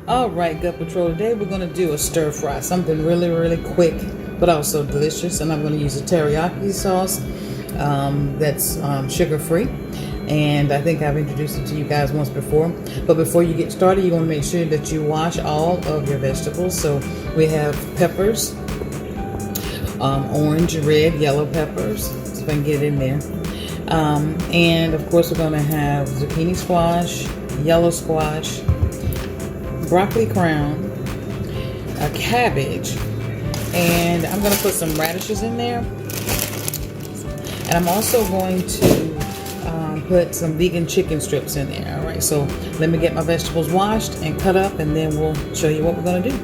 All right, Gut Patrol, today we're going to do a stir fry, something really, really quick, but also delicious. And I'm going to use a teriyaki sauce that's sugar-free. And I think I've introduced it to you guys once before. But before you get started, you want to make sure that you wash all of your vegetables. So we have peppers, orange, red, yellow peppers, so if I can get it in there. And of course, we're going to have zucchini squash, yellow squash, broccoli crown, a cabbage, and I'm going to put some radishes in there. And I'm also going to put some vegan chicken strips in there. All right, so let me get my vegetables washed and cut up, and then we'll show you what we're going to do.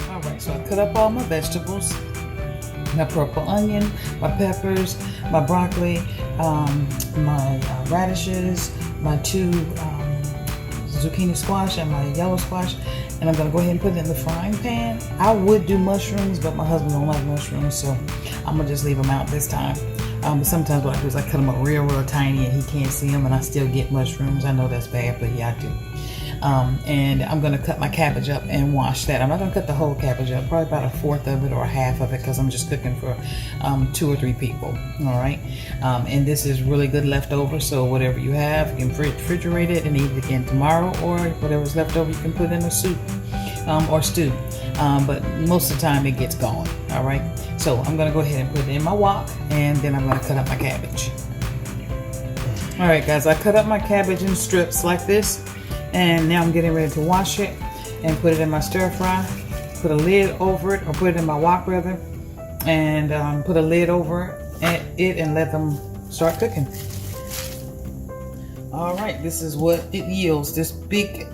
All right, so I cut up all my vegetables. My purple onion, my peppers, my broccoli, my radishes, my two zucchini squash and my yellow squash, and I'm gonna go ahead and put it in the frying pan. I would do mushrooms, but my husband don't like mushrooms, so I'm gonna just leave them out this time. But sometimes what I do is I cut them up real tiny and he can't see them, and I still get mushrooms. I know that's bad, but yeah, I do. And I'm going to cut my cabbage up and wash that. I'm not going to cut the whole cabbage up, probably about a fourth of it or a half of it, because I'm just cooking for 2 or 3 people. All right. And this is really good leftover, so whatever you have, you can refrigerate it and eat it again tomorrow, or whatever's left over you can put in a soup or stew. But most of the time it gets gone. All right. So I'm going to go ahead and put it in my wok, and then I'm going to cut up my cabbage. All right, guys, I cut up my cabbage in strips like this. And now I'm getting ready to wash it and put it in my stir fry. Put a lid over it, or put it in my wok rather, and put a lid over it and let them start cooking. All right, this is what it yields, this big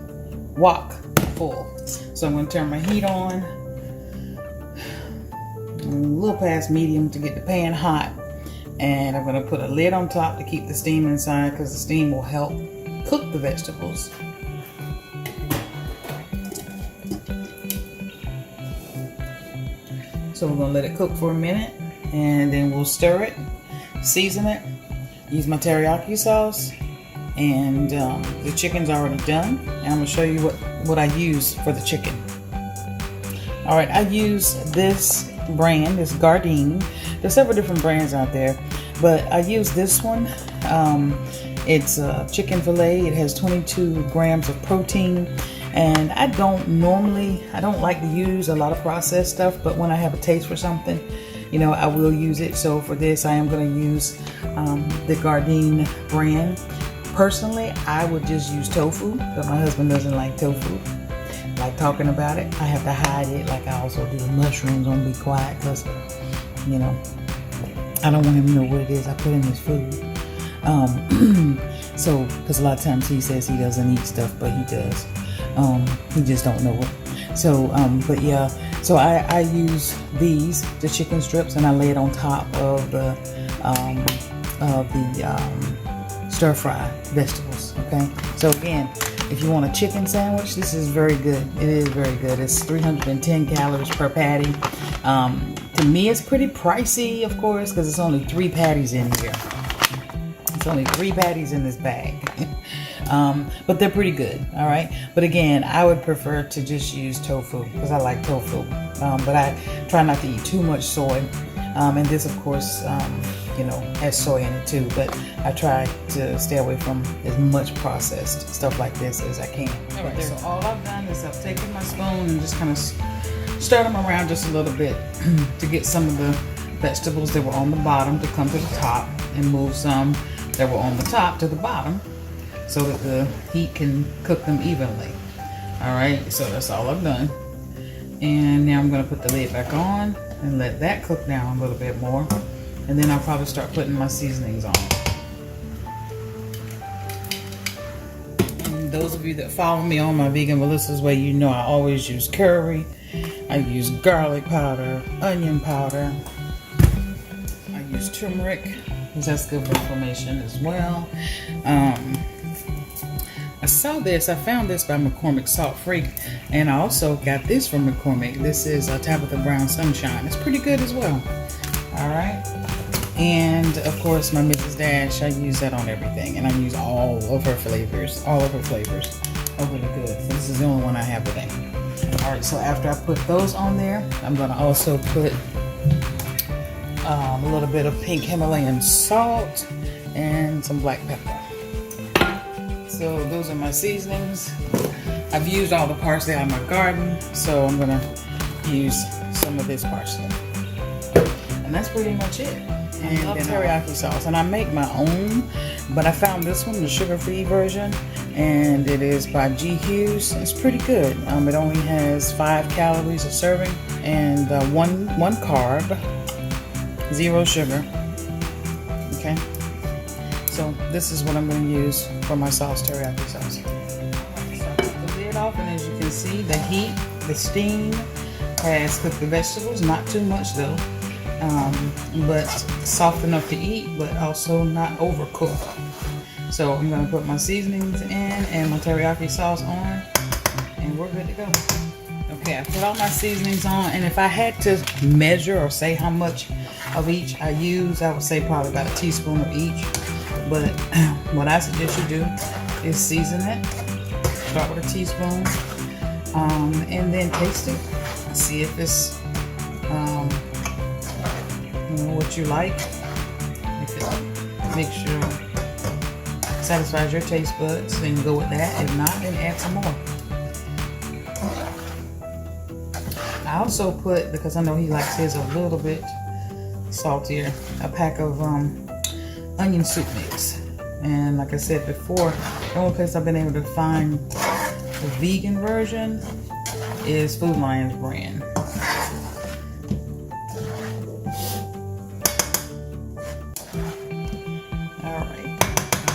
wok full. So I'm going to turn my heat on, a little past medium to get the pan hot. And I'm going to put a lid on top to keep the steam inside, because the steam will help cook the vegetables. So we're going to let it cook for a minute, and then we'll stir it, season it, use my teriyaki sauce, and the chicken's already done. And I'm going to show you what I use for the chicken. All right, I use this brand, this Gardein. There's several different brands out there, but I use this one. It's a chicken fillet. It has 22 grams of protein. And I don't like to use a lot of processed stuff, but when I have a taste for something, you know, I will use it. So for this, I am going to use the Gardein brand. Personally, I would just use tofu, but my husband doesn't like tofu. I like talking about it. I have to hide it, like I also do with mushrooms. On Be Quiet, because, you know, I don't want him to know what it is I put in his food. So, because a lot of times he says he doesn't eat stuff, but he does. He just don't know it. So, but yeah, so I use the chicken strips, and I lay it on top of the stir fry vegetables. Okay. So again, if you want a chicken sandwich, this is very good. It is very good. It's 310 calories per patty. To me, it's pretty pricey, of course, because it's only 3 patties in here. It's only 3 patties in this bag. But they're pretty good. All right. But again, I would prefer to just use tofu, because I like tofu. But I try not to eat too much soy. And this, of course, you know, has soy in it too. But I try to stay away from as much processed stuff like this as I can. All right. So all I've done is I've taken my spoon and just kind of stir them around just a little bit to get some of the vegetables that were on the bottom to come to the top, and move some that were on the top to the bottom, so that the heat can cook them evenly. All right, so that's all I've done. And now I'm going to put the lid back on and let that cook down a little bit more. And then I'll probably start putting my seasonings on. And those of you that follow me on my Vegan Valissa's Way, you know I always use curry. I use garlic powder, onion powder. I use turmeric, because that's good for inflammation as well. I saw this, I found this by McCormick Salt Free, and I also got this from McCormick. This is Tabitha Brown Sunshine. It's pretty good as well. All right. And of course, my Mrs. Dash, I use that on everything, and I use all of her flavors over the good. So this is the only one I have today. All right, so after I put those on there, I'm gonna also put a little bit of pink Himalayan salt and some black pepper. So those are my seasonings. I've used all the parsley out of my garden, so I'm gonna use some of this parsley. And that's pretty much it. And then teriyaki sauce, and I make my own, but I found this one, the sugar-free version, and it is by G. Hughes. It's pretty good. It only has 5 calories a serving and one carb, 0 sugar. Okay, so this is what I'm going to use for my sauce, teriyaki sauce. So I took the lid off, and as you can see, the heat, the steam has cooked the vegetables. Not too much though. But soft enough to eat, but also not overcooked. So I'm gonna put my seasonings in and my teriyaki sauce on, and we're good to go. Okay, I put all my seasonings on, and if I had to measure or say how much of each I use, I would say probably about a teaspoon of each. But what I suggest you do is season it. Start with a teaspoon, and then taste it. See if it's what you like. If it makes sure satisfies your taste buds, then go with that. If not, then add some more. I also put, because I know he likes his a little bit saltier, a pack of onion soup mix. And like I said before, the only place I've been able to find the vegan version is Food Lion's brand.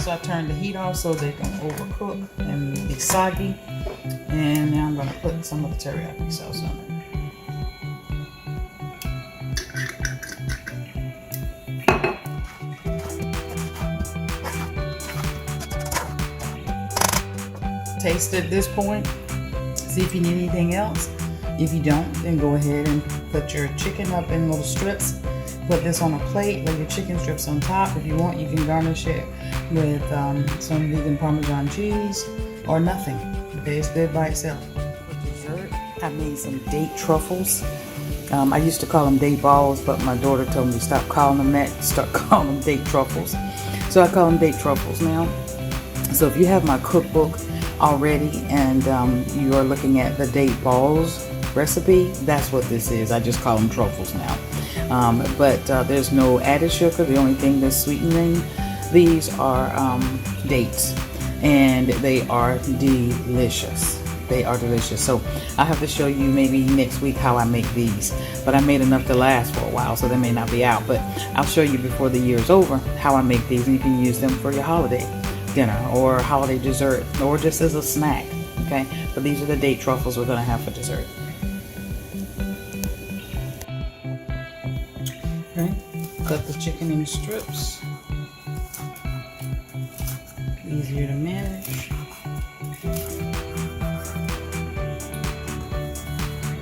So I turned the heat off so they can overcook and be soggy. And now I'm going to put some of the teriyaki sauce on it. Taste at this point. See if you need anything else. If you don't, then go ahead and put your chicken up in little strips. Put this on a plate, lay your chicken strips on top. If you want, you can garnish it with some vegan Parmesan cheese or nothing. Okay, it's good by itself. For dessert, I made some date truffles. I used to call them date balls, but my daughter told me to stop calling them that, start calling them date truffles. So I call them date truffles now. So if you have my cookbook already and you are looking at the date balls recipe, that's what this is. I just call them truffles now. But there's no added sugar. The only thing that's sweetening these are dates, and they are delicious. They are delicious. So I have to show you maybe next week how I make these. But I made enough to last for a while, so they may not be out. But I'll show you before the year is over how I make these, and you can use them for your holiday dinner or holiday dessert or just as a snack. Okay, but these are the date truffles we're going to have for dessert. Okay, cut the chicken in strips. Easier to manage.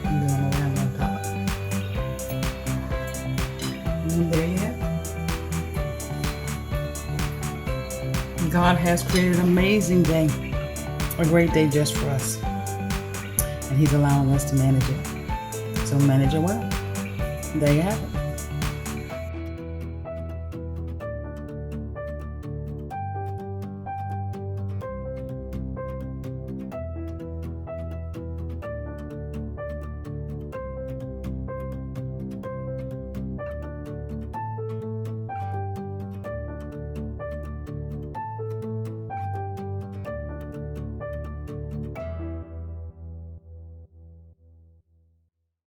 And then around on top. And there you have it. God has created an amazing day. A great day just for us. And He's allowing us to manage it. So manage it well. There you have it.